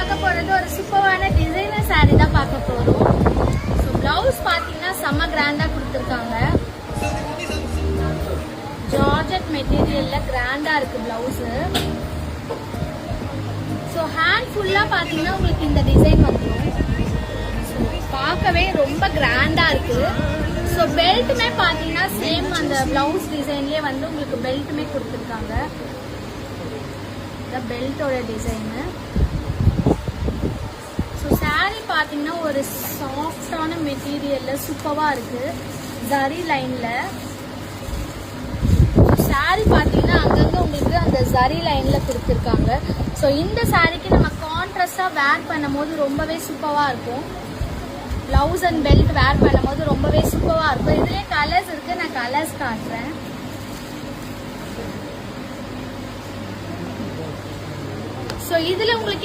பார்க்க போறது ஒரு சூப்பரான டிசைனர் saree தான் பார்க்க போறோம். ஸோ பிளவுஸ் பார்த்தீங்கன்னா செம்ம கிராண்டா கொடுத்துருக்காங்க. ஜார்ஜெட் மெட்டீரியல்ல கிராண்டா இருக்கு பிளவுஸ். ஸோ ஹேண்ட் ஃபுல்லா பார்த்தீங்கன்னா உங்களுக்கு இந்த டிசைன் வந்துடும். பார்க்கவே ரொம்ப கிராண்டா இருக்கு. ஸோ பெல்ட்டுமே பார்த்தீங்கன்னா சேம் அந்த பிளவுஸ் டிசைன்லேயே வந்து உங்களுக்கு பெல்ட்டுமே கொடுத்துருக்காங்க. பெல்ட்டோட டிசைனு. ஸோ சாரீ பார்த்தீங்கன்னா ஒரு சாஃப்டான மெட்டீரியல்ல சூப்பராக இருக்கு. ஜரி லைன்ல சாரீ பார்த்தீங்கன்னா அங்கங்கே உங்களுக்கு அந்த ஜரி லைன்ல கொடுத்துருக்காங்க. ஸோ இந்த சாரீக்கு நம்ம கான்ட்ராஸ்டாக வேர் பண்ணும் போது ரொம்பவே சூப்பராக இருக்கும். பிளவுஸ் அண்ட் பெல்ட் வேர் பண்ணும் போது ரொம்பவே சூப்பராக இருக்கும். இதுலேயே கலர்ஸ் இருக்கு, நான் கலர்ஸ் காட்டுறேன். ஸோ இதில் உங்களுக்கு